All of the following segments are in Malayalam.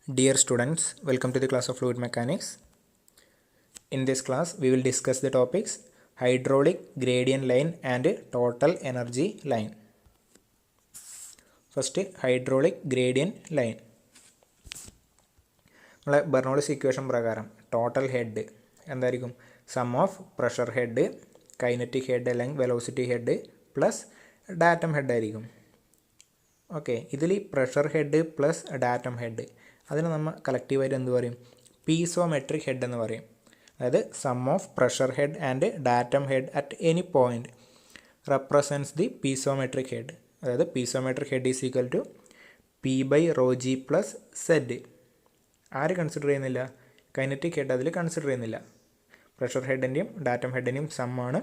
Dear students, welcome to the class of Fluid Mechanics. In this class, we will discuss the topics hydraulic gradient line and total energy line. First, hydraulic gradient line. നമ്മളെ ബെർണോളിസ് ഇക്വേഷൻ പ്രകാരം ടോട്ടൽ ഹെഡ് എന്തായിരിക്കും? Sum of pressure head, kinetic head അല്ലെങ്കിൽ velocity head plus datum head ആയിരിക്കും. ഓക്കെ, ഇതിൽ pressure head plus datum head അതിന് നമ്മൾ കളക്റ്റീവായിട്ട് എന്ത് പറയും? പീസോമെട്രിക് ഹെഡ് എന്ന് പറയും. അതായത് sum of pressure head and datum head at any point represents the piezometric head. അതായത് piezometric head is equal to p by rho g plus z. ആര് കൺസിഡർ ചെയ്യുന്നില്ല? കൈനറ്റിക് ഹെഡ് അതിൽ കൺസിഡർ ചെയ്യുന്നില്ല. പ്രഷർ ഹെഡിൻ്റെയും ഡാറ്റം ഹെഡിൻ്റെയും സമ്മാണ്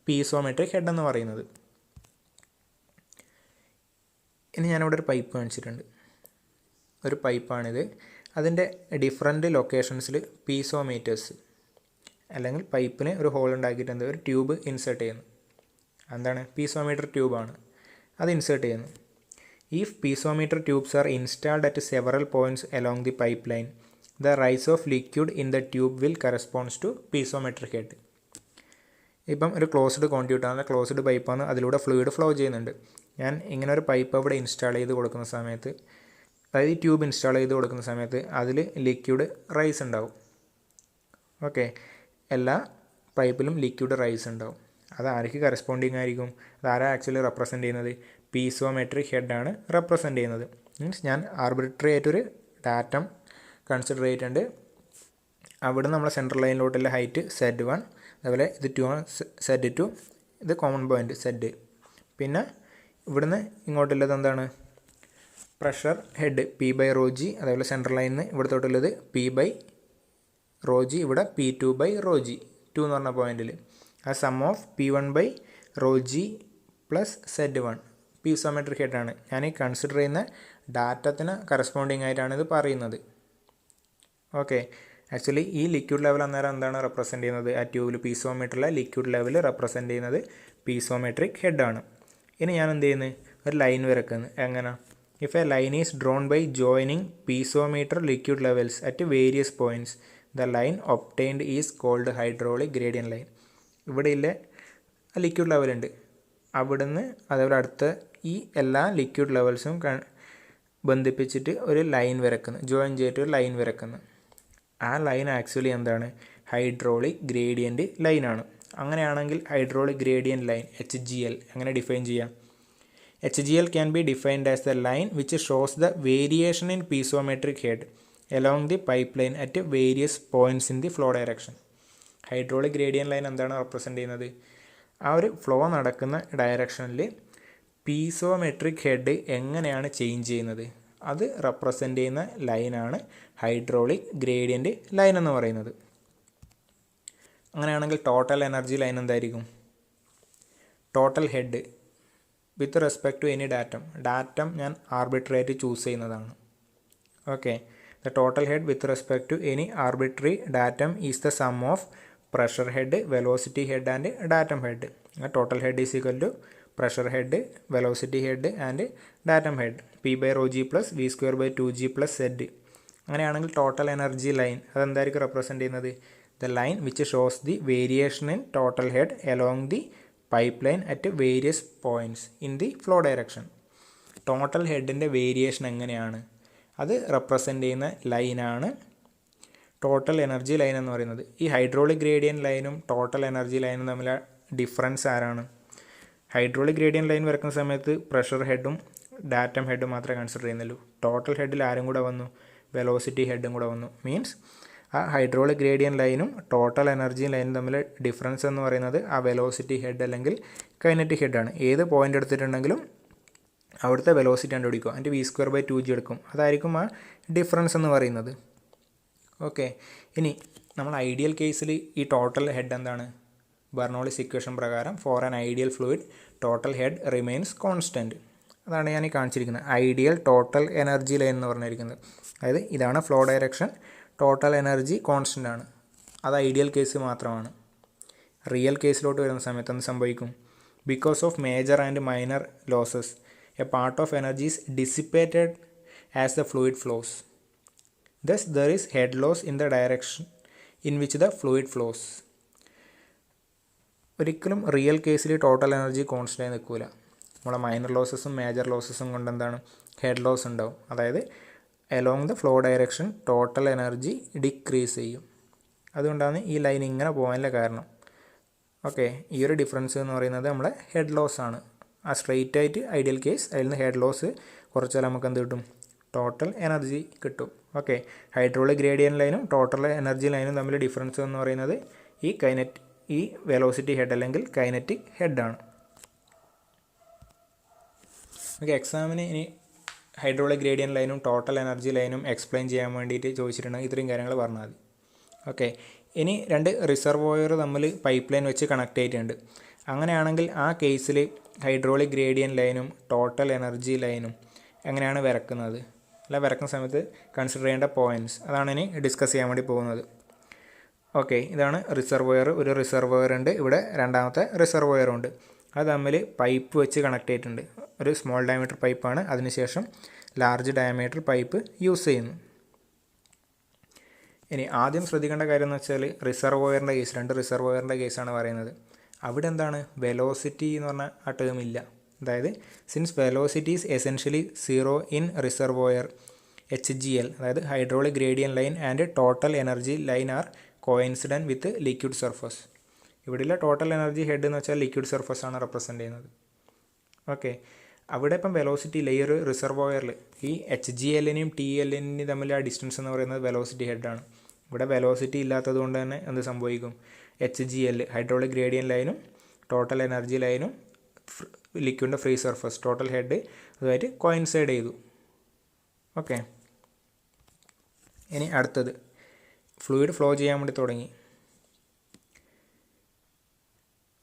പീസോമെട്രിക് ഹെഡ് എന്ന് പറയുന്നത്. ഇനി ഞാനിവിടെ ഒരു പൈപ്പ് കാണിച്ചിട്ടുണ്ട്. ഒരു പൈപ്പാണിത്. അതിൻ്റെ ഡിഫറെൻറ്റ് ലൊക്കേഷൻസിൽ പീസോമീറ്റേഴ്സ് അല്ലെങ്കിൽ പൈപ്പിന് ഒരു ഹോൾ ഉണ്ടാക്കിയിട്ട് ഒരു ട്യൂബ് ഇൻസേർട്ട് ചെയ്യുന്നു. എന്താണ്? പീസോമീറ്റർ ട്യൂബാണ്. അത് ഇൻസേർട്ട് ചെയ്യുന്നു. If piezometer tubes are installed at several points along the pipeline, the rise of liquid in the tube will corresponds to piezometric head. ഇപ്പം ഒരു ക്ലോസ്ഡ് കോൺഡ്യൂട്ടാണ്, ക്ലോസ്ഡ് പൈപ്പാണ്, അതിലൂടെ ഫ്ലൂയിഡ് ഫ്ലോ ചെയ്യുന്നുണ്ട്. ഞാൻ ഇങ്ങനെ ഒരു പൈപ്പ് അവിടെ ഇൻസ്റ്റാൾ ചെയ്ത് കൊടുക്കുന്ന സമയത്ത്, അതായത് ഈ ട്യൂബ് ഇൻസ്റ്റാൾ ചെയ്ത് കൊടുക്കുന്ന സമയത്ത് അതിൽ ലിക്വിഡ് റൈസ് ഉണ്ടാവും. ഓക്കെ, എല്ലാ പൈപ്പിലും ലിക്വിഡ് റൈസ് ഉണ്ടാവും. അത് ആർക്ക് കറസ്പോണ്ടിങ് ആയിരിക്കും? അതാരാ ആക്ച്വലി റെപ്രസെൻറ്റ് ചെയ്യുന്നത്? പീസോമെട്രിക് ഹെഡാണ് റെപ്രസെൻറ്റ് ചെയ്യുന്നത്. മീൻസ് ഞാൻ ആർബിട്രറി ആയിട്ടൊരു ഡാറ്റം കൺസിഡർ ചെയ്തിട്ടുണ്ട്. അവിടെ നമ്മൾ സെൻട്രൽ ലൈനിലോട്ടുള്ള ഹൈറ്റ് Z1, അതുപോലെ ഇത് 2 Z2, ഇത് കോമൺ പോയിൻറ്റ് Z. പിന്നെ ഇവിടുന്ന് ഇങ്ങോട്ടുള്ളത് എന്താണ്? Pressure head p by rho g, അതേപോലെ സെൻട്രൽ ലൈനിൽ നിന്ന് ഇവിടത്തോട്ടുള്ളത് പി ബൈ റോ ജി, ഇവിടെ P2 ബൈ റോ ജി, 2 എന്ന് പറഞ്ഞ പോയിൻറ്റിൽ. ആ sum of P1 by rho g plus Z1 piezometric ഹെഡാണ്. ഞാൻ ഈ കൺസിഡർ ചെയ്യുന്ന ഡാറ്റത്തിന് കറസ്പോണ്ടിങ് ആയിട്ടാണ് ഇത് പറയുന്നത്. ഓക്കെ, ആക്ച്വലി ഈ ലിക്വിഡ് ലെവൽ അന്നേരം എന്താണ് റെപ്രസെൻറ്റ് ചെയ്യുന്നത്? ആ ട്യൂബിൽ പീസോമീറ്ററിലെ ലിക്വിഡ് ലെവൽ റെപ്രസെൻറ്റ് ചെയ്യുന്നത് പീസോമെട്രിക് ഹെഡാണ്. ഇനി ഞാൻ എന്ത് ചെയ്യുന്നത്? ഒരു ലൈൻ വരക്കുന്നത്. എങ്ങനെ? If a line is drawn by joining piezometer liquid levels at various points, the line obtained is called hydraulic gradient line. ഇവിടെ ഇല്ല ലിക്വിഡ് ലെവലുണ്ട്, അവിടുന്ന് അതേപോലെ അടുത്ത ഈ എല്ലാ ലിക്വിഡ് ലെവൽസും ബന്ധിപ്പിച്ചിട്ട് ഒരു ലൈൻ വരക്കുന്നു, ജോയിൻ ചെയ്തിട്ട് ഒരു ലൈൻ വരക്കുന്നു. ആ ലൈൻ ആക്ച്വലി എന്താണ്? ഹൈഡ്രോളിക് ഗ്രേഡിയൻറ്റ് ലൈനാണ്. അങ്ങനെയാണെങ്കിൽ ഹൈഡ്രോളിക് ഗ്രേഡിയൻറ്റ് ലൈൻ HGL എങ്ങനെ ഡിഫൈൻ ചെയ്യാം? HGL can be defined as the line which shows the variation in piezometric head along the pipe line at various points in the flow direction. Hydraulic gradient line എന്താണ് റെപ്രസെൻറ്റ് ചെയ്യുന്നത്? ആ ഒരു ഫ്ലോ നടക്കുന്ന ഡയറക്ഷനിൽ പീസോമെട്രിക് ഹെഡ് എങ്ങനെയാണ് ചേഞ്ച് ചെയ്യുന്നത് അത് റെപ്രസെൻറ്റ് ചെയ്യുന്ന ലൈനാണ് ഹൈഡ്രോളിക് ഗ്രേഡിയൻറ്റ് ലൈൻ എന്ന് പറയുന്നത്. അങ്ങനെയാണെങ്കിൽ ടോട്ടൽ എനർജി ലൈൻ എന്തായിരിക്കും? Total head with respect to any datum ഞാൻ ആർബിട്രറി ആയിട്ട് ചൂസ് ചെയ്യുന്നതാണ്. Okay, the total head with respect to any arbitrary datum is the sum of pressure head, velocity head and datum head. Total head is equal to pressure head, velocity head and datum head, p by rho g plus v square by 2g plus Z. അങ്ങനെയാണെങ്കിൽ ടോട്ടൽ എനർജി ലൈൻ അതെന്തായിരിക്കും റെപ്രസെൻറ്റ് ചെയ്യുന്നത്? The line which shows the variation in total head along the pipe line at various points in the flow direction. Total ഹെഡിൻ്റെ വേരിയേഷൻ എങ്ങനെയാണ് അത് റെപ്രസെൻറ്റ് ചെയ്യുന്ന ലൈനാണ് ടോട്ടൽ എനർജി ലൈൻ എന്ന് പറയുന്നത്. ഈ ഹൈഡ്രോളിക് ഗ്രേഡിയൻറ്റ് ലൈനും ടോട്ടൽ എനർജി ലൈനും തമ്മിലെ ഡിഫറൻസ് ആരാണ്? ഹൈഡ്രോളിക് ഗ്രേഡിയൻറ്റ് ലൈൻ വരക്കുന്ന സമയത്ത് പ്രഷർ ഹെഡും ഡാറ്റം ഹെഡും മാത്രമേ കൺസിഡർ ചെയ്യുന്നുള്ളൂ. ടോട്ടൽ ഹെഡിൽ ആരും കൂടെ വന്നു? വെലോസിറ്റി ഹെഡും കൂടെ വന്നു. മീൻസ് ആ ഹൈഡ്രോളിക് ഗ്രേഡിയൻറ്റ് ലൈനും ടോട്ടൽ എനർജി ലൈനും തമ്മിൽ ഡിഫറൻസ് എന്ന് പറയുന്നത് ആ വെലോസിറ്റി ഹെഡ് അല്ലെങ്കിൽ കൈനറ്റിക് ഹെഡാണ്. ഏത് പോയിൻ്റ് എടുത്തിട്ടുണ്ടെങ്കിലും അവിടുത്തെ വെലോസിറ്റി കണ്ടുപിടിക്കുക, അതിൻ്റെ വി സ്ക്വയർ ബൈ 2g എടുക്കും. അതായിരിക്കും ആ ഡിഫറൻസ് എന്ന് പറയുന്നത്. ഓക്കെ, ഇനി നമ്മൾ ഐഡിയൽ കേസിൽ ഈ ടോട്ടൽ ഹെഡ് എന്താണ്? ബെർണോളിസ് ഇക്വേഷൻ പ്രകാരം for an ideal fluid total head remains constant. അതാണ് ഞാൻ ഈ കാണിച്ചിരിക്കുന്നത് ഐഡിയൽ ടോട്ടൽ എനർജി ലൈൻ എന്ന് പറഞ്ഞിരിക്കുന്നത്. അതായത് ഇതാണ് flow direction, total energy constant ആണ്. അത് ഐഡിയൽ കേസ് മാത്രമാണ്. റിയൽ കേസിലോട്ട് വരുന്ന സമയത്ത് എന്ത് സംഭവിക്കും? Because of major and minor losses a part of energy is dissipated as the fluid flows. Thus there is head loss in the direction in which the fluid flows. ഒരിക്കലും റിയൽ കേസിൽ ടോട്ടൽ എനർജി കോൺസ്റ്റൻ്റ് ആയി നിൽക്കില്ല. നമ്മളെ മൈനർ ലോസസും മേജർ ലോസസും കൊണ്ട് എന്താണ് ഹെഡ് ലോസ് ഉണ്ടാവും. അതായത് along the flow direction total energy decrease ചെയ്യും. അതുകൊണ്ടാണ് ഈ ലൈൻ ഇങ്ങനെ പോകാനുള്ള കാരണം. ഓക്കെ, ഈ ഒരു ഡിഫറൻസ് എന്ന് പറയുന്നത് നമ്മളെ ഹെഡ് ലോസ് ആണ്. ആ സ്ട്രെയിറ്റ് ആയിട്ട് ഐഡിയൽ കേസ് അതിൽ നിന്ന് ഹെഡ് ലോസ് കുറച്ചാൽ നമുക്ക് എന്ത് കിട്ടും, ടോട്ടൽ എനർജി കിട്ടും. ഓക്കെ, ഹൈഡ്രോളിക് ഗ്രേഡിയൻ ലൈനും ടോട്ടൽ എനർജി ലൈനും തമ്മിൽ ഡിഫറൻസ് എന്ന് പറയുന്നത് ഈ വെലോസിറ്റി ഹെഡ് അല്ലെങ്കിൽ കൈനറ്റിക് ഹെഡാണ്. ഓക്കെ, എക്സാമിന് ഇനി ഹൈഡ്രോളിക് ഗ്രേഡിയൻ ലൈനും ടോട്ടൽ എനർജി ലൈനും എക്സ്പ്ലെയിൻ ചെയ്യാൻ വേണ്ടിയിട്ട് ചോദിച്ചിട്ടുണ്ടെങ്കിൽ ഇത്രയും കാര്യങ്ങൾ പറഞ്ഞാൽ മതി. ഓക്കെ, ഇനി രണ്ട് റിസർവോയർ തമ്മിൽ പൈപ്പ് ലൈൻ വെച്ച് കണക്ട് ചെയ്തിട്ടുണ്ട്. അങ്ങനെയാണെങ്കിൽ ആ കേസിൽ ഹൈഡ്രോളിക് ഗ്രേഡിയൻ ലൈനും ടോട്ടൽ എനർജി ലൈനും എങ്ങനെയാണ് വരക്കുന്നത്, അല്ല വരക്കുന്ന സമയത്ത് കൺസിഡർ ചെയ്യേണ്ട പോയിൻറ്റ്സ്, അതാണ് ഇനി ഡിസ്കസ് ചെയ്യാൻ വേണ്ടി പോകുന്നത്. ഓക്കെ, ഇതാണ് റിസർവോയർ. ഒരു റിസർവോയർ ഉണ്ട്, ഇവിടെ രണ്ടാമത്തെ റിസർവോയറും ഉണ്ട്. അത് തമ്മിൽ പൈപ്പ് വെച്ച് കണക്ട് ചെയ്തിട്ടുണ്ട്. ഒരു സ്മോൾ ഡയമീറ്റർ പൈപ്പാണ്, അതിനുശേഷം ലാർജ് ഡയമീറ്റർ പൈപ്പ് യൂസ് ചെയ്യുന്നു. ഇനി ആദ്യം ശ്രദ്ധിക്കേണ്ട കാര്യം എന്ന് വെച്ചാൽ റിസർവോയറിൻ്റെ കേസ്, രണ്ട് റിസർവോയറിൻ്റെ കേസാണ് പറയുന്നത്. അവിടെ എന്താണ് വെലോസിറ്റി എന്ന് പറഞ്ഞാൽ ആ ടേം ഇല്ല. അതായത് since velocity is essentially zero in reservoir HGL, അതായത് hydraulic gradient line and total energy line are coincident with liquid surface. ഇവിടെയുള്ള ടോട്ടൽ എനർജി ഹെഡ് എന്ന് വെച്ചാൽ ലിക്വിഡ് സർഫസ് ആണ് റെപ്രസെൻ്റ് ചെയ്യുന്നത്. ഓക്കെ, അവിടെ ഇപ്പം വെലോസിറ്റി ഇല്ല. ഈ ഒരു റിസർവോയറിൽ ഈ HGLനെയും TLനെയും തമ്മിൽ ആ ഡിസ്റ്റൻസ് എന്ന് പറയുന്നത് വെലോസിറ്റി ഹെഡാണ്. ഇവിടെ വെലോസിറ്റി ഇല്ലാത്തത് കൊണ്ട് തന്നെ എന്ത് സംഭവിക്കും, HGL ഹൈഡ്രോളിക് ഗ്രേഡിയൻ ലൈനും ടോട്ടൽ എനർജി ലൈനും ലിക്വിഡിൻ്റെ ഫ്രീ സർഫസ് ടോട്ടൽ ഹെഡ് അതുമായിട്ട് കോയിൻസൈഡ് ചെയ്തു. ഓക്കെ, ഇനി അടുത്തത് ഫ്ലൂയിഡ് ഫ്ലോ ചെയ്യാൻ വേണ്ടി തുടങ്ങി.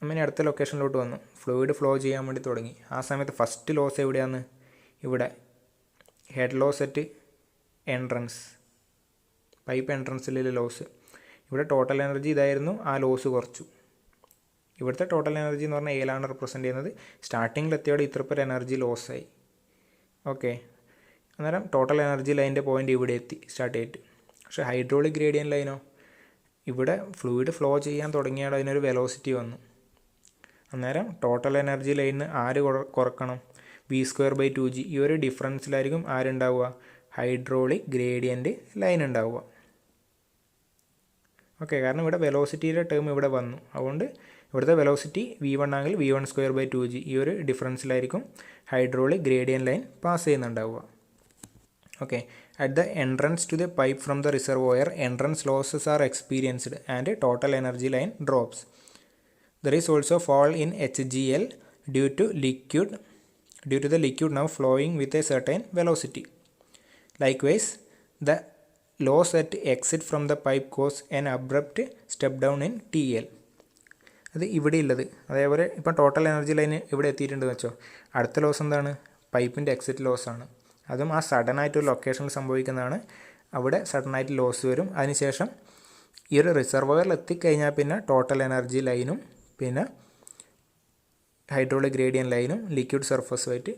അങ്ങനെ അടുത്ത ലൊക്കേഷനിലോട്ട് വന്നു. ഫ്ലൂയിഡ് ഫ്ലോ ചെയ്യാൻ വേണ്ടി തുടങ്ങി. ആ സമയത്ത് ഫസ്റ്റ് ലോസ് എവിടെയാണ്, ഇവിടെ head loss at entrance, pipe എൻട്രൻസിലെ ലോസ്. ഇവിടെ ടോട്ടൽ എനർജി ഇതായിരുന്നു, ആ ലോസ് കുറച്ചു. ഇവിടുത്തെ ടോട്ടൽ എനർജി എന്ന് പറഞ്ഞാൽ ഏലാണ് റെപ്രസെൻ്റ് ചെയ്യുന്നത്. സ്റ്റാർട്ടിങ്ങിലെത്തിയോടെ ഇത്രപ്പേർ എനർജി ലോസായി. ഓക്കെ, അന്നേരം ടോട്ടൽ എനർജി ലൈനിൻ്റെ പോയിൻ്റ് ഇവിടെ എത്തി സ്റ്റാർട്ട് ചെയ്തിട്ട്. പക്ഷേ ഹൈഡ്രോളിക് ഗ്രേഡിയൻ ലൈനോ, ഇവിടെ ഫ്ലൂയിഡ് ഫ്ലോ ചെയ്യാൻ തുടങ്ങിയാൽ അതിനൊരു വെലോസിറ്റി വന്നു. അന്നേരം ടോട്ടൽ എനർജി ലൈനിന് ആര് കുറക്കണം, V²/2g. ഈ ഒരു ഡിഫറൻസിലായിരിക്കും ആരുണ്ടാവുക, ഹൈഡ്രോളിക് ഗ്രേഡിയൻ്റ് ലൈൻ ഉണ്ടാവുക. ഓക്കെ, കാരണം ഇവിടെ വെലോസിറ്റിയുടെ ടേം ഇവിടെ വന്നു. അതുകൊണ്ട് ഇവിടുത്തെ വെലോസിറ്റി V1 ആണെങ്കിൽ V1²/2g. ഈ ഒരു ഡിഫറൻസിലായിരിക്കും ഹൈഡ്രോളിക് ഗ്രേഡിയൻ ലൈൻ പാസ് ചെയ്യുന്നുണ്ടാവുക. Okay, at the entrance to the pipe from the reservoir entrance losses are experienced and total energy line drops. There is also fall in HGL due to the liquid now flowing with a certain velocity. Likewise, the loss at exit from the pipe cause an abrupt step down in TL. അത് ഇവിടെ ഉള്ളത്. അതേപോലെ ഇപ്പം ടോട്ടൽ എനർജി ലൈൻ ഇവിടെ എത്തിയിട്ടുണ്ടെന്ന് വെച്ചോ, അടുത്ത ലോസ് എന്താണ്, പൈപ്പിൻ്റെ എക്സിറ്റ് ലോസ് ആണ്. അതും ആ സഡനായിട്ടൊരു ലൊക്കേഷനിൽ സംഭവിക്കുന്നതാണ്. അവിടെ സഡനായിട്ട് ലോസ് വരും. അതിനുശേഷം ഈ ഒരു റിസർവോയറിൽ എത്തിക്കഴിഞ്ഞാൽ പിന്നെ ടോട്ടൽ എനർജി ലൈനും പിന്നെ ഹൈഡ്രോളിക് ഗ്രേഡിയൻ ലൈനും ലിക്വിഡ് സർഫസുമായിട്ട്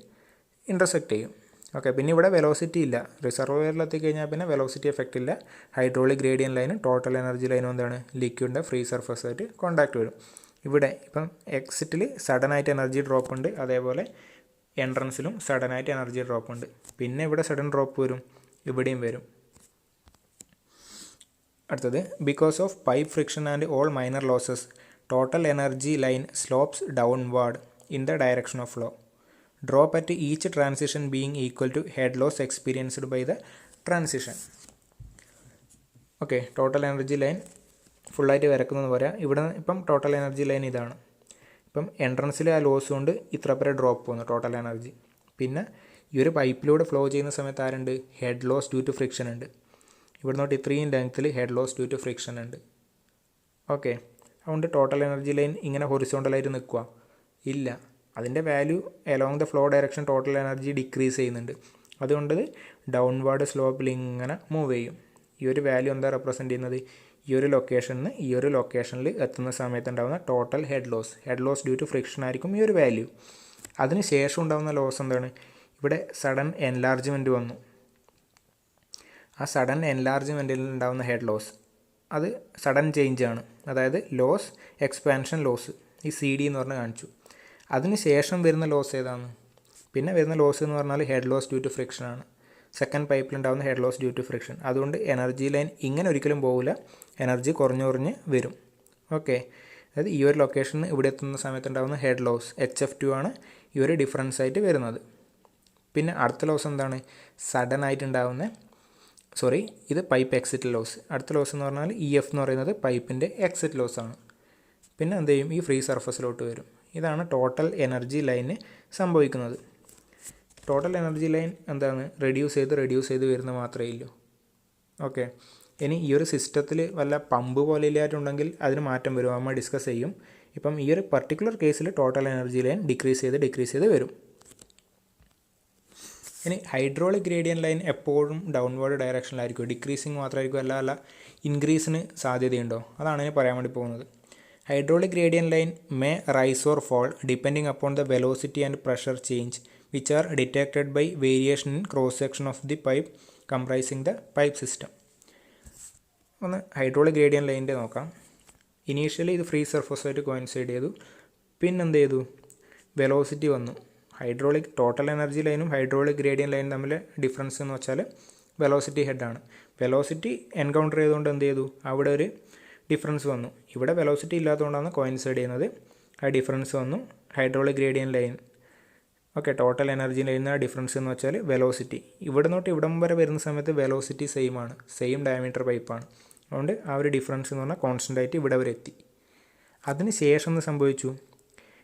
ഇൻ്റർസെക്റ്റ് ചെയ്യും. ഓക്കെ, പിന്നെ ഇവിടെ വെലോസിറ്റി ഇല്ല. റിസർവോയറിൽ എത്തിക്കഴിഞ്ഞാൽ പിന്നെ വെലോസിറ്റി എഫക്റ്റ് ഇല്ല. ഹൈഡ്രോളിക് ഗ്രേഡിയൻ ലൈനും ടോട്ടൽ എനർജി ലൈനും എന്താണ്, ലിക്വിഡിൻ്റെ ഫ്രീ സർഫസുമായിട്ട് കോൺടാക്റ്റ് വരും. ഇവിടെ ഇപ്പം എക്സിറ്റിൽ സഡനായിട്ട് എനർജി ഡ്രോപ്പ് ഉണ്ട്, അതേപോലെ എൻട്രൻസിലും സഡനായിട്ട് എനർജി ഡ്രോപ്പ് ഉണ്ട്. പിന്നെ ഇവിടെ സഡൻ ഡ്രോപ്പ് വരും, ഇവിടെയും വരും. അടുത്തത്, because of pipe friction and all minor losses total energy line slopes downward in the direction of flow. Drop at each transition being equal to head loss experienced by the transition. Okay, total energy line ഫുള്ളായിട്ട് വരക്കുന്നതെന്ന് പറയാം. ഇവിടെ ഇപ്പം ടോട്ടൽ എനർജി ലൈൻ ഇതാണ്. ഇപ്പം എൻട്രൻസിൽ ആ ലോസ് കൊണ്ട് ഇത്ര പേരെ ഡ്രോപ്പ് പോകുന്നു ടോട്ടൽ എനർജി. പിന്നെ ഈ ഒരു പൈപ്പിലൂടെ ഫ്ലോ ചെയ്യുന്ന സമയത്ത് ആരുണ്ട്, head loss due to friction ഉണ്ട്. ഇവിടെ നോട്ട് ഇത്രയും ലെങ്ത്തിൽ head loss due to friction ഉണ്ട്. ഓക്കെ, അതുകൊണ്ട് ടോട്ടൽ എനർജി ലൈൻ ഇങ്ങനെ ഹൊറിസോണ്ടലായിട്ട് നിൽക്കുക ഇല്ല. അതിൻ്റെ value along the flow direction total energy decrease ചെയ്യുന്നുണ്ട്. അതുകൊണ്ട് ഡൗൺവേർഡ് സ്ലോപ്പിൽ ഇങ്ങനെ മൂവ് ചെയ്യും. ഈ ഒരു വാല്യൂ എന്താ റെപ്രസെൻ്റ് ചെയ്യുന്നത്, ഈ ഒരു ലൊക്കേഷനിൽ ഈ ഒരു ലൊക്കേഷനിൽ എത്തുന്ന സമയത്ത് ഉണ്ടാകുന്ന total head loss due to friction ആയിരിക്കും ഈ ഒരു വാല്യൂ. അതിന് ശേഷം ഉണ്ടാകുന്ന ലോസ് എന്താണ്, ഇവിടെ സഡൻ എൻലാർജ്മെൻറ്റ് വന്നു. ആ സഡൻ എൻലാർജ്മെൻറ്റിൽ ഉണ്ടാകുന്ന ഹെഡ് ലോസ് അത് സഡൻ ചേഞ്ച് ആണ്, അതായത് ലോസ് എക്സ്പാൻഷൻ ലോസ്, ഈ CD എന്ന് പറഞ്ഞ് കാണിച്ചു. അതിന് ശേഷം വരുന്ന ലോസ് ഏതാണ്? പിന്നെ വരുന്ന ലോസ് എന്ന് പറഞ്ഞാൽ head loss due to friction ആണ്. സെക്കൻഡ് പൈപ്പിലുണ്ടാകുന്ന head loss due to friction. അതുകൊണ്ട് എനർജി ലൈൻ ഇങ്ങനെ ഒരിക്കലും പോകില്ല, എനർജി കുറഞ്ഞ് വരും. ഓക്കെ, അതായത് ഈ ഒരു ലൊക്കേഷനിൽ ഇവിടെ എത്തുന്ന സമയത്ത് ഉണ്ടാകുന്ന ഹെഡ് ലോസ് HF2 ആണ് ഈ ഒരു ഡിഫറൻസ് ആയിട്ട് വരുന്നത്. പിന്നെ അടുത്ത ലോസ് എന്താണ്? സഡൻ ആയിട്ടുണ്ടാകുന്ന ഇത് പൈപ്പ് എക്സിറ്റ് ലോസ്. അടുത്ത ലോസ് എന്ന് പറഞ്ഞാൽ EF എന്ന് പറയുന്നത് പൈപ്പിൻ്റെ എക്സിറ്റ് ലോസ് ആണ്. പിന്നെ എന്ത് ചെയ്യും? ഈ ഫ്രീ സർഫസിലോട്ട് വരും. ഇതാണ് ടോട്ടൽ എനർജി ലൈന് സംഭവിക്കുന്നത്. ടോട്ടൽ എനർജി ലൈൻ എന്താണ്? റെഡ്യൂസ് ചെയ്ത് വരുന്ന മാത്രമേ ഇല്ലൂ. ഓക്കെ, ഇനി ഈ ഒരു സിസ്റ്റത്തിൽ വല്ല പമ്പ് പോലെ ഇല്ലായിട്ടുണ്ടെങ്കിൽ അതിന് മാറ്റം വരും, നമ്മൾ ഡിസ്കസ് ചെയ്യും. ഇപ്പം ഈ ഒരു പർട്ടിക്കുലർ കേസിൽ ടോട്ടൽ എനർജി ലൈൻ ഡിക്രീസ് ചെയ്ത് വരും. ഇനി ഹൈഡ്രോളിക് ഗ്രേഡിയൻറ്റ് ലൈൻ എപ്പോഴും ഡൗൺവേർഡ് ഡയറക്ഷനിലായിരിക്കും, ഡിക്രീസിങ് മാത്രമായിരിക്കും, അല്ല ഇൻക്രീസിന് സാധ്യതയുണ്ടോ? അതാണ് ഞാൻ പറയാൻ വേണ്ടി പോകുന്നത്. Hydraulic gradient line may rise or fall depending upon the velocity and pressure change which are detected by variation in cross section of the pipe comprising the pipe system. ഒന്ന് ഹൈഡ്രോളിക് ഗ്രേഡിയൻറ്റ് ലൈനിൻ്റെ നോക്കാം. ഇനീഷ്യലി ഇത് ഫ്രീ സർഫസുമായിട്ട് കോയിൻസൈഡ് ചെയ്തു, പിന്നെന്ത് ചെയ്തു? വെലോസിറ്റി വന്നു. ഹൈഡ്രോളിക് ടോട്ടൽ എനർജി ലൈനും ഹൈഡ്രോളിക് ഗ്രേഡിയൻറ്റ് ലൈനും തമ്മിൽ ഡിഫറൻസ് എന്ന് വെച്ചാൽ വെലോസിറ്റി ഹെഡാണ്. വെലോസിറ്റി എൻകൗണ്ടർ ചെയ്തുകൊണ്ട് എന്ത് ചെയ്തു? അവിടെ ഒരു ഡിഫറൻസ് വന്നു. ഇവിടെ വെലോസിറ്റി ഇല്ലാത്തതുകൊണ്ടാണ് കോയിൻസൈഡ് ചെയ്യുന്നത്, ആ ഡിഫറൻസ് വന്നു. Hydraulic gradient line okay, total energy ലൈനിന് ഡിഫറൻസ് എന്ന് വെച്ചാൽ വെലോസിറ്റി. ഇവിടെ നിന്നോട്ട് ഇവിടം വരെ വരുന്ന സമയത്ത് വെലോസിറ്റി സെയിം ആണ്, സെയിം ഡയമീറ്റർ പൈപ്പാണ്. അതുകൊണ്ട് ആ ഒരു ഡിഫറൻസ് എന്ന് പറഞ്ഞാൽ കോൺസ്റ്റൻ്റ് ആയിട്ട് ഇവിടെ വരെ എത്തി. അതിന് ശേഷം എന്ത് സംഭവിച്ചു?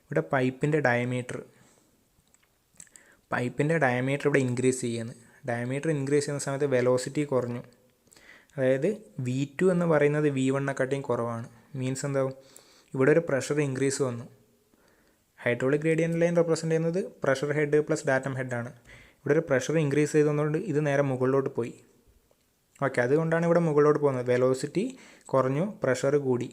ഇവിടെ പൈപ്പിൻ്റെ ഡയമീറ്റർ ഇവിടെ ഇൻക്രീസ് ചെയ്യുന്നു. ഡയമീറ്റർ ഇൻക്രീസ് ചെയ്യുന്ന സമയത്ത് വെലോസിറ്റി കുറഞ്ഞു. അതായത് V2 എന്ന് പറയുന്നത് V1നെക്കാട്ടിയും കുറവാണ്. മീൻസ് എന്താവും? ഇവിടെ ഒരു പ്രഷർ ഇൻക്രീസ് വന്നു. ഹൈഡ്രോളിക് ഗ്രേഡിയൻറ്റ് ലൈൻ റെപ്രസെൻ്റ് ചെയ്യുന്നത് പ്രഷർ ഹെഡ് പ്ലസ് ഡാറ്റം ഹെഡാണ്. ഇവിടെ ഒരു പ്രഷർ ഇൻക്രീസ് ചെയ്തതുകൊണ്ട് ഇത് നേരെ മുകളിലോട്ട് പോയി. ഓക്കെ, അതുകൊണ്ടാണ് ഇവിടെ മുകളിലോട്ട് പോകുന്നത്. വെലോസിറ്റി കുറഞ്ഞു, പ്രഷർ കൂടി.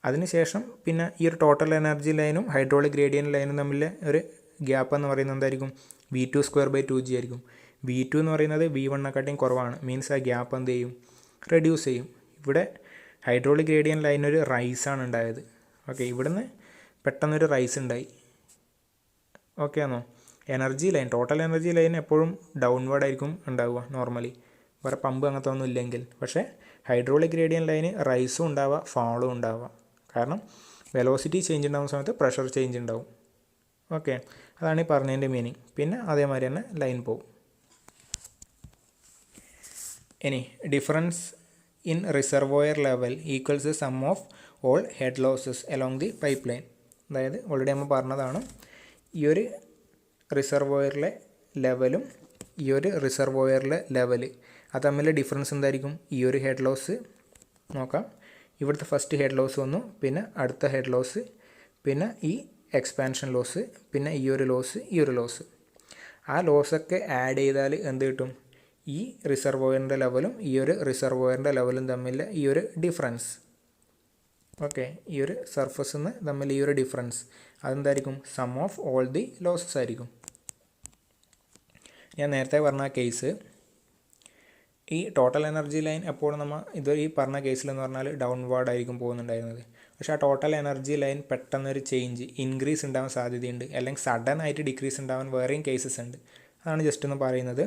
അതിനുശേഷം പിന്നെ ഈ ഒരു ടോട്ടൽ എനർജി ലൈനും ഹൈഡ്രോളിക് ഗ്രേഡിയൻറ്റ് ലൈനും തമ്മിൽ ഒരു ഗ്യാപ്പ് എന്ന് പറയുന്നത് എന്തായിരിക്കും? V2²/2g ആയിരിക്കും. V2 എന്ന് പറയുന്നത് V1നെക്കാട്ടിയും കുറവാണ്. മീൻസ് ആ ഗ്യാപ്പ് എന്ത് ചെയ്യും? റെഡ്യൂസ് ചെയ്യും. ഇവിടെ ഹൈഡ്രോളിക് ഗ്രേഡിയൻറ്റ് ലൈനൊരു റൈസാണ് ഉണ്ടായത്. ഓക്കെ, ഇവിടുന്ന് പെട്ടെന്നൊരു റൈസ് ഉണ്ടായി. ഓക്കെ ആണോ? ടോട്ടൽ എനർജി ലൈൻ എപ്പോഴും ഡൗൺവേർഡ് ആയിരിക്കും ഉണ്ടാവുക നോർമലി, വേറെ പമ്പ് അങ്ങനത്തെ ഒന്നും ഇല്ലെങ്കിൽ. പക്ഷേ ഹൈഡ്രോളിക് ഗ്രേഡിയൻറ്റ് ലൈന് റൈസും ഉണ്ടാവുക, ഫാളും ഉണ്ടാവുക. കാരണം വെലോസിറ്റി ചേഞ്ച് ഉണ്ടാകുന്ന സമയത്ത് പ്രഷർ ചേഞ്ച് ഉണ്ടാവും. ഓക്കെ, അതാണ് ഈ പറഞ്ഞതിൻ്റെ മീനിങ്. പിന്നെ അതേമാതിരി തന്നെ ലൈൻ പോകും. ഇനി difference in reservoir level equals the sum of all head losses along the pipe line. അതായത് ഓൾറെഡി നമ്മൾ പറഞ്ഞതാണ്, ഈ ഒരു റിസർവോയറിലെ ലെവലും ഈ ഒരു റിസർവോയറിലെ ലെവൽ അത് തമ്മിൽ ഡിഫറൻസ് എന്തായിരിക്കും? ഈ ഒരു ഹെഡ് ലോസ് നോക്കാം. ഇവിടുത്തെ ഫസ്റ്റ് ഹെഡ് ലോസ് വന്നു, പിന്നെ അടുത്ത ഹെഡ് ലോസ്, പിന്നെ ഈ എക്സ്പാൻഷൻ ലോസ്, പിന്നെ ഈ ഒരു ലോസ്. ആ ലോസൊക്കെ ആഡ് ചെയ്താൽ എന്ത് കിട്ടും? ഈ റിസർവോയറിൻ്റെ ലെവലും ഈ ഒരു റിസർവോയറിൻ്റെ ലെവലും തമ്മിൽ ഈ ഒരു ഡിഫറൻസ്. ഓക്കെ, ഈ ഒരു സർഫസിൽ നിന്ന് തമ്മിൽ ഈ ഒരു ഡിഫറൻസ് അതെന്തായിരിക്കും? Sum of all the losses ആയിരിക്കും. ഞാൻ നേരത്തെ പറഞ്ഞ കേസ്, ഈ ടോട്ടൽ എനർജി ലൈൻ എപ്പോഴും നമ്മൾ ഈ പറഞ്ഞ കേസിലെന്ന് പറഞ്ഞാൽ ഡൗൺവേർഡ് ആയിരിക്കും പോകുന്നുണ്ടായിരുന്നത്. പക്ഷേ ആ ടോട്ടൽ എനർജി ലൈൻ പെട്ടെന്നൊരു ചേഞ്ച് ഇൻക്രീസ് ഉണ്ടാവാൻ സാധ്യതയുണ്ട്, അല്ലെങ്കിൽ സഡൻ ആയിട്ട് ഡിക്രീസ് ഉണ്ടാവാൻ വേറെയും കേസസ് ഉണ്ട്. അതാണ് ജസ്റ്റ് ഒന്ന് പറയുന്നത്.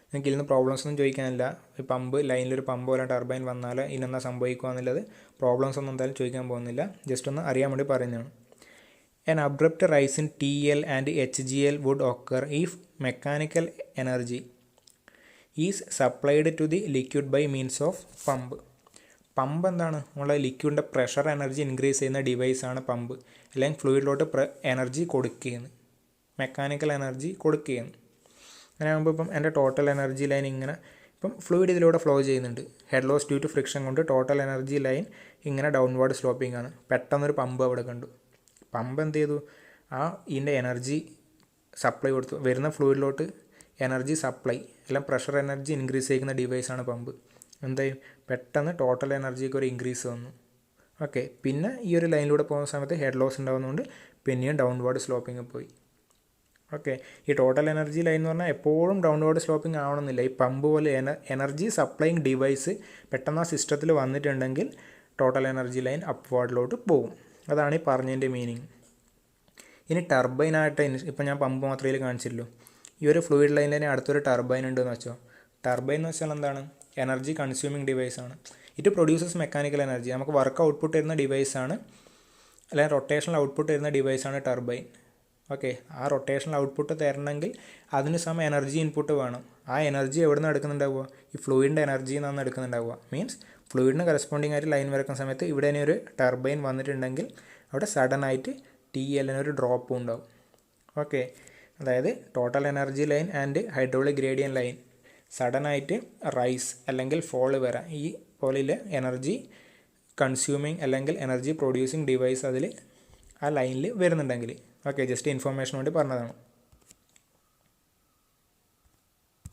നിങ്ങൾക്ക് ഇതിൽ നിന്ന് പ്രോബ്ലംസ് ഒന്നും ചോദിക്കാനില്ല. ഈ ലൈനിലൊരു പമ്പ് പോലെ ടർബൈൻ വന്നാൽ ഇതിനെന്താ സംഭവിക്കുക എന്നുള്ളത് പ്രോബ്ലംസ് ഒന്നും എന്തായാലും ചോദിക്കാൻ പോകുന്നില്ല, ജസ്റ്റ് ഒന്ന് അറിയാൻ വേണ്ടി പറയുന്നതാണ്. An abrupt rise in TL and HGL would occur if mechanical energy is supplied to the liquid by means of pump. Pump എന്താണ്? നമ്മളെ ലിക്വിഡിൻ്റെ പ്രഷർ എനർജി ഇൻക്രീസ് ചെയ്യുന്ന ഡിവൈസാണ് പമ്പ്. അല്ലെങ്കിൽ ഫ്ലൂയിഡിലോട്ട് എനർജി കൊടുക്കുകയാണ്, മെക്കാനിക്കൽ എനർജി കൊടുക്കുകയാണ്. അങ്ങനെ ആകുമ്പോൾ ഇപ്പം എൻ്റെ ടോട്ടൽ എനർജി ലൈൻ ഇങ്ങനെ ഫ്ലൂയിഡ് ഇതിലൂടെ ഫ്ലോ ചെയ്യുന്നുണ്ട്. Head loss due to friction കൊണ്ട് ടോട്ടൽ എനർജി ലൈൻ ഇങ്ങനെ ഡൗൺവേർഡ് സ്ലോപ്പിംഗ് ആണ്. പെട്ടെന്നൊരു പമ്പ് അവിടെ കണ്ടു. പമ്പ് എന്ത് ചെയ്തു? ഇതിൻ്റെ എനർജി സപ്ലൈ കൊടുത്തു. വരുന്ന ഫ്ലൂയിഡിലോട്ട് എനർജി സപ്ലൈ, അല്ലെങ്കിൽ പ്രഷർ എനർജി ഇൻക്രീസ് ചെയ്യുന്ന ഡിവൈസാണ് പമ്പ്. എന്തായി? പെട്ടെന്ന് ടോട്ടൽ എനർജിക്ക് ഒരു ഇൻക്രീസ് വന്നു. ഓക്കെ, പിന്നെ ഈ ഒരു ലൈനിലൂടെ പോകുന്ന സമയത്ത് ഹെഡ് ലോസ് ഉണ്ടാകുന്നതുകൊണ്ട് പിന്നെയും ഡൗൺവേർഡ് സ്ലോപ്പിംഗ് പോയി. ഓക്കെ, ഈ ടോട്ടൽ എനർജി ലൈൻ എന്ന് പറഞ്ഞാൽ എപ്പോഴും ഡൗൺവേർഡ് സ്ലോപ്പിംഗ് ആവണമെന്നില്ല. ഈ പമ്പ് പോലെ എനർജി സപ്ലൈയിങ് ഡിവൈസ് പെട്ടെന്ന് ആ സിസ്റ്റത്തിൽ വന്നിട്ടുണ്ടെങ്കിൽ ടോട്ടൽ എനർജി ലൈൻ അപ്വാർഡിലോട്ട് പോകും. അതാണ് ഈ പറഞ്ഞതിൻ്റെ മീനിങ്. ഇനി ടർബൈനായിട്ട് ഇപ്പം ഞാൻ പമ്പ് മാത്രമേ കാണിച്ചിട്ടുള്ളൂ. ഈ ഒരു ഫ്ലൂയിഡ് ലൈനിൽ തന്നെ അടുത്തൊരു ടർബൈൻ ഉണ്ടെന്ന് വെച്ചോ. ടർബൈൻ എന്ന് വെച്ചാൽ എന്താണ്? എനർജി കൺസ്യൂമിങ് ഡിവൈസാണ്. It produces mechanical energy. നമുക്ക് വർക്ക് ഔട്ട്പുട്ട് തരുന്ന ഡിവൈസാണ്, അല്ലെങ്കിൽ റൊട്ടേഷണൽ ഔട്ട്പുട്ട് തരുന്ന ഡിവൈസാണ് ടർബൈൻ. ഓക്കെ, ആ റൊട്ടേഷണൽ ഔട്ട്പുട്ട് തരണമെങ്കിൽ അതിന് സമയം എനർജി ഇൻപുട്ട് വേണം. ആ എനർജി എവിടെ നിന്ന് എടുക്കുന്നുണ്ടാവുക? ഈ ഫ്ലൂയിഡിൻ്റെ എനർജിയിൽ നിന്നാണ് എടുക്കുന്നുണ്ടാവുക. മീൻസ് ഫ്ലൂയിഡിന് കറസ്പോണ്ടിങ് ആയിട്ട് ലൈൻ വരക്കുന്ന സമയത്ത് ഇവിടെ തന്നെ ഒരു ടർബൈൻ വന്നിട്ടുണ്ടെങ്കിൽ അവിടെ സഡൻ ആയിട്ട് TL ഒരു ഡ്രോപ്പും ഉണ്ടാവും. ഓക്കെ, അതായത് total energy line and hydraulic gradient line സഡനായിട്ട് റൈസ് അല്ലെങ്കിൽ ഫോള് വരാം. ഈ പോലെയുള്ള എനർജി കൺസ്യൂമിങ് അല്ലെങ്കിൽ എനർജി പ്രൊഡ്യൂസിങ് ഡിവൈസ് അതിൽ ആ ലൈനിൽ വരുന്നുണ്ടെങ്കിൽ. ഓക്കെ, ജസ്റ്റ് ഇൻഫോർമേഷൻ വേണ്ടി പറഞ്ഞതാണ്.